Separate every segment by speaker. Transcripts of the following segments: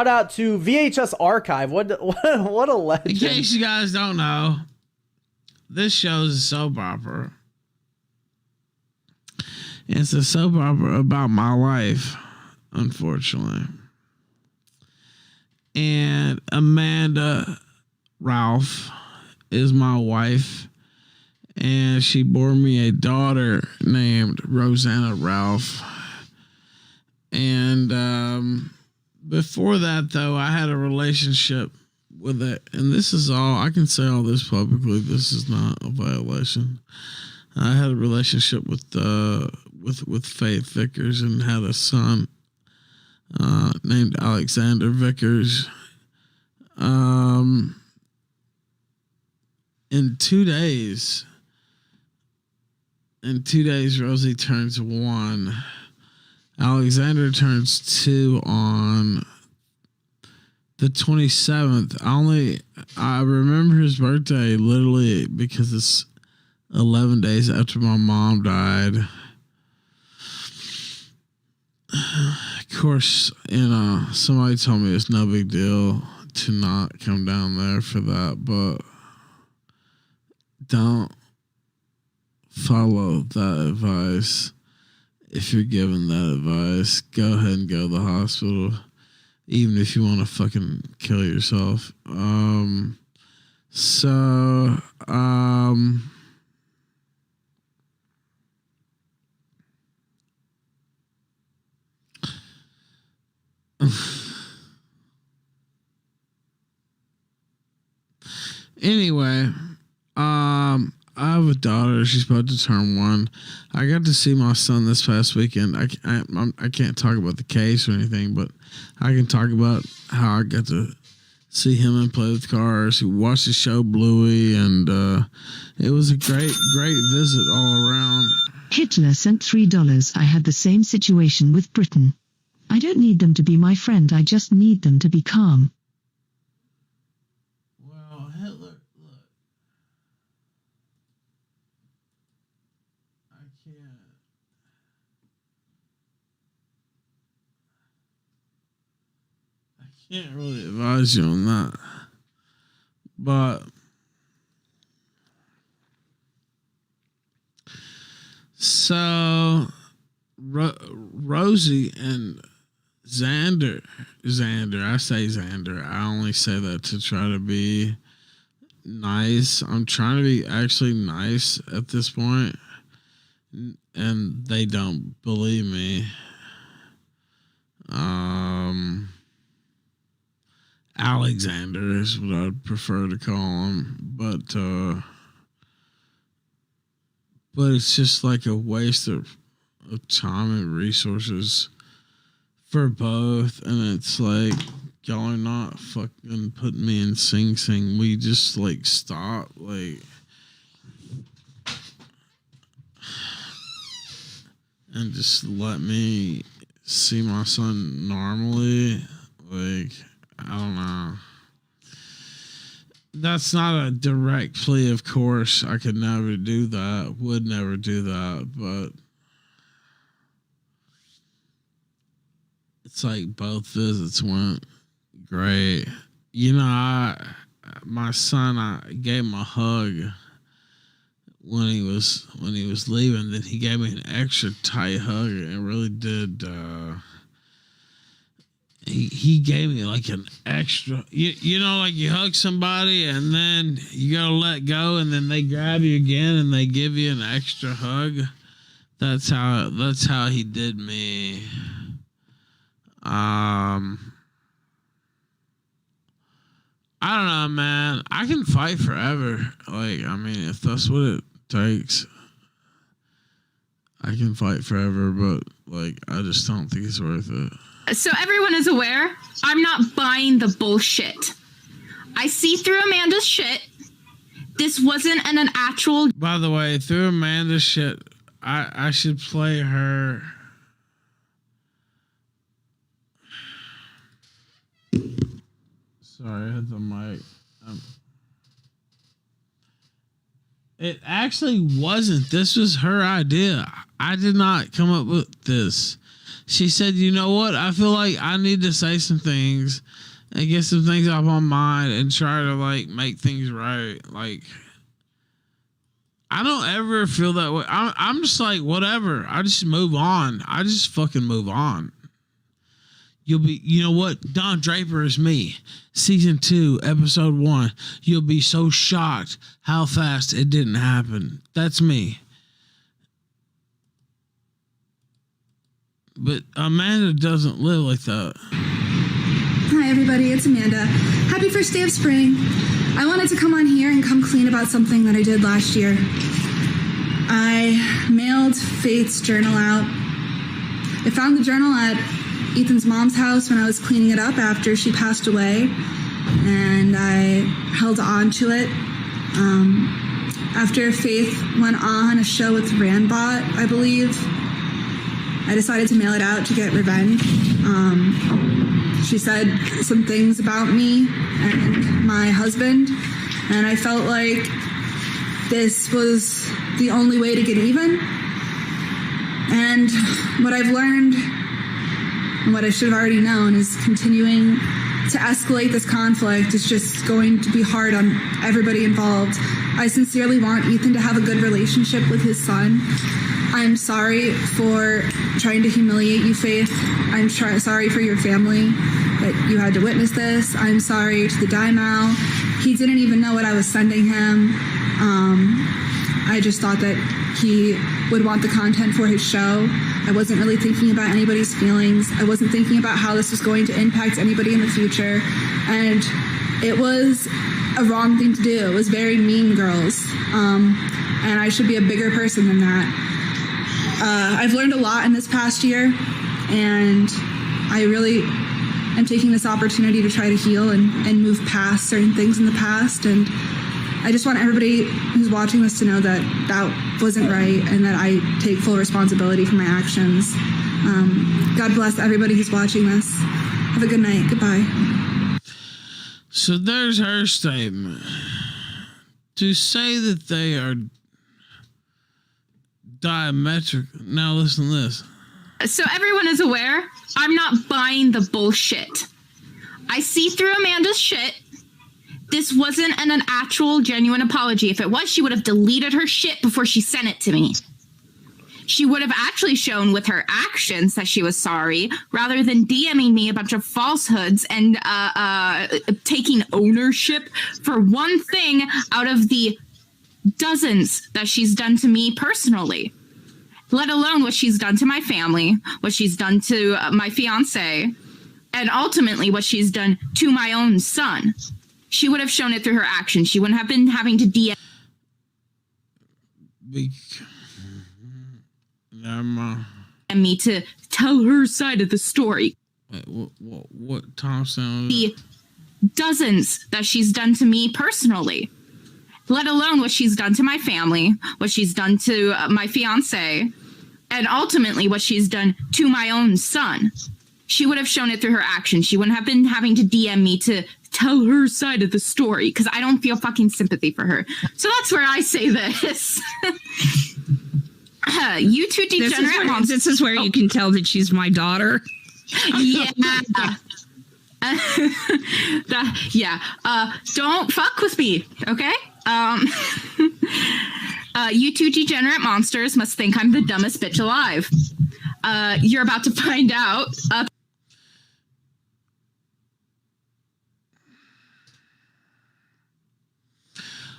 Speaker 1: shout out to VHS Archive. What a legend.
Speaker 2: In case you guys don't know, this show is a soap opera. It's a soap opera about my life, unfortunately. And Manda Ralph is my wife. And she bore me a daughter named Rosanna Ralph. And before that, though, I had a relationship with it. And this is all, I can say all this publicly. This is not a violation. I had a relationship with Faith Vickers and had a son named Alexander Vickers. In 2 days, Rosie turns 1. Alexander turns 2 on the 27th. I remember his birthday literally because it's 11 days after my mom died. Of course, somebody told me it's no big deal to not come down there for that, but don't follow that advice. If you're given that advice, go ahead and go to the hospital, even if you want to fucking kill yourself. Anyway, I have a daughter. She's about to turn 1. I got to see my son this past weekend. I can't talk about the case or anything, but I can talk about how I got to see him and play with cars. He watched the show Bluey, and it was a great visit all around.
Speaker 3: Hitler sent $3. I had the same situation with Britain. I don't need them to be my friend. I just need them to be calm.
Speaker 2: Well, Hitler, look. I can't really advise you on that. But so Rosie and Xander, I say Xander. I only say that to try to be nice. I'm trying to be actually nice at this point, and they don't believe me. Alexander is what I'd prefer to call him, but it's just like a waste of time and resources for both, and it's like y'all are not fucking putting me in Sing Sing. We just like stop, like, and just let me see my son normally. Like, I don't know. That's not a direct plea, of course. I could never do that, would never do that, but it's like both visits went great. My son, I gave him a hug when he was leaving. Then he gave me an extra tight hug. It really did. He gave me like an extra. Like you hug somebody and then you gotta let go, and then they grab you again and they give you an extra hug. That's how he did me. I don't know, man. I can fight forever. Like, I mean, if that's what it takes, I can fight forever, but like, I just don't think it's worth it.
Speaker 4: So everyone is aware, I'm not buying the bullshit. I see through Amanda's shit. This wasn't an actual...
Speaker 2: By the way, through Amanda's shit, I should play her... Sorry, I hit the mic. It actually wasn't. This was her idea. I did not come up with this. She said, you know what? I feel like I need to say some things and get some things off my mind and try to like make things right. Like, I don't ever feel that way. I'm just like, whatever. I just move on. I just fucking move on. You know what? Don Draper is me. Season 2, episode 1. You'll be so shocked how fast it didn't happen. That's me. But Amanda doesn't live like that.
Speaker 5: Hi everybody, it's Amanda. Happy first day of spring. I wanted to come on here and come clean about something that I did last year. I mailed Faith's journal out. I found the journal at Ethan's mom's house when I was cleaning it up after she passed away, and I held on to it. After Faith went on a show with Randbot, I believe, I decided to mail it out to get revenge. She said some things about me and my husband, and I felt like this was the only way to get even. And what I've learned, and what I should have already known, is continuing to escalate this conflict is just going to be hard on everybody involved. I sincerely want Ethan to have a good relationship with his son. I'm sorry for trying to humiliate you, Faith. I'm sorry for your family that you had to witness this. I'm sorry to the Daimao. He didn't even know what I was sending him. I just thought that he would want the content for his show. I wasn't really thinking about anybody's feelings. I wasn't thinking about how this was going to impact anybody in the future. And it was a wrong thing to do. It was very Mean Girls. And I should be a bigger person than that. I've learned a lot in this past year, and I really am taking this opportunity to try to heal and move past certain things in the past. And I just want everybody who's watching this to know that that wasn't right and that I take full responsibility for my actions. God bless everybody who's watching this. Have a good night. Goodbye.
Speaker 2: So there's her statement. To say that they are diametric. Now listen to this.
Speaker 4: So everyone is aware, I'm not buying the bullshit. I see through Amanda's shit. This wasn't an actual genuine apology. If it was, she would have deleted her shit before she sent it to me. She would have actually shown with her actions that she was sorry, rather than DMing me a bunch of falsehoods and taking ownership for one thing out of the dozens that she's done to me personally, let alone what she's done to my family, what she's done to my fiance, and ultimately what she's done to my own son. She would have shown it through her actions. She wouldn't have been having to DM me to tell her side of the story.
Speaker 2: Wait, what Thompson?
Speaker 4: The dozens that she's done to me personally, let alone what she's done to my family, what she's done to my fiance, and ultimately what she's done to my own son. She would have shown it through her actions. She wouldn't have been having to DM me to tell her side of the story, because I don't feel fucking sympathy for her. So that's where I say this. You two degenerate monsters.
Speaker 6: This is where you can tell that she's my daughter.
Speaker 4: Yeah. Don't fuck with me, okay? You two degenerate monsters must think I'm the dumbest bitch alive. You're about to find out.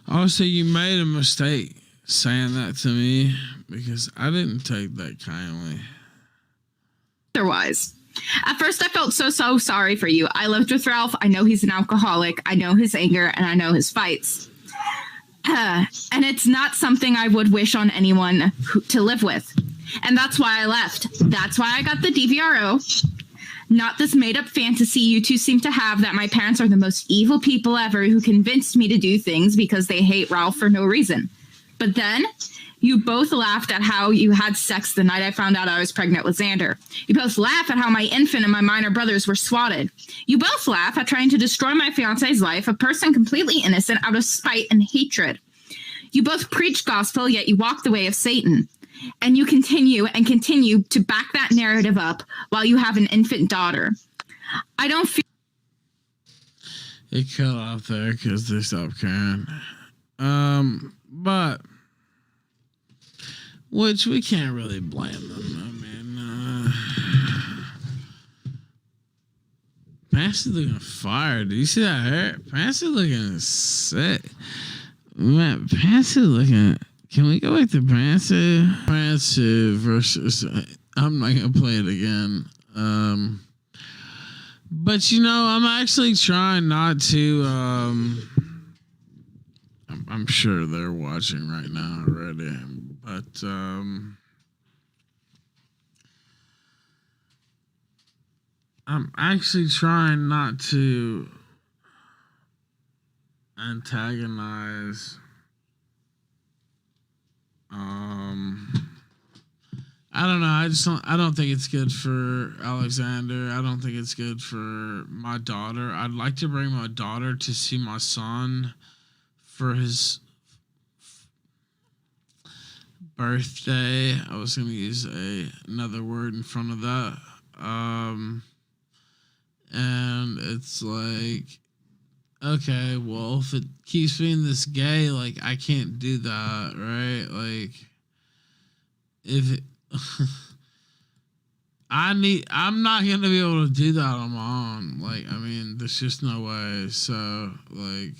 Speaker 2: Also, you made a mistake saying that to me, because I didn't take that kindly.
Speaker 4: Otherwise. At first, I felt so sorry for you. I lived with Ralph. I know he's an alcoholic. I know his anger, and I know his fights. And it's not something I would wish on anyone to live with. And that's why I left. That's why I got the DVRO. Not this made-up fantasy you two seem to have that my parents are the most evil people ever who convinced me to do things because they hate Ralph for no reason. But then, you both laughed at how you had sex the night I found out I was pregnant with Xander. You both laugh at how my infant and my minor brothers were swatted. You both laugh at trying to destroy my fiance's life, a person completely innocent, out of spite and hatred. You both preach gospel, yet you walk the way of Satan. and you continue and continue to back that narrative up while you have an infant daughter. I don't feel
Speaker 2: It cut off there because they stopped caring. But which we can't really blame them. I mean, Pants is looking fire. Did you see that hair? Pants is looking sick. Man, Pants is looking. Can we go back to Pants? Pants versus. I'm not gonna play it again. But you know, I'm actually trying not to. I'm sure they're watching right now already, but I'm actually trying not to antagonize. I don't know. I don't think it's good for Alexander. I don't think it's good for my daughter. I'd like to bring my daughter to see my son for his birthday. I was going to use another word in front of that. And it's like, okay, well, if it keeps being this gay, like, I can't do that, right? Like, if it, I'm not gonna be able to do that on my own. Like, I mean, there's just no way. So, like,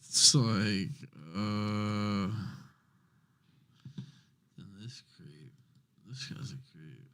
Speaker 2: it's like, this creep. This guy's a creep.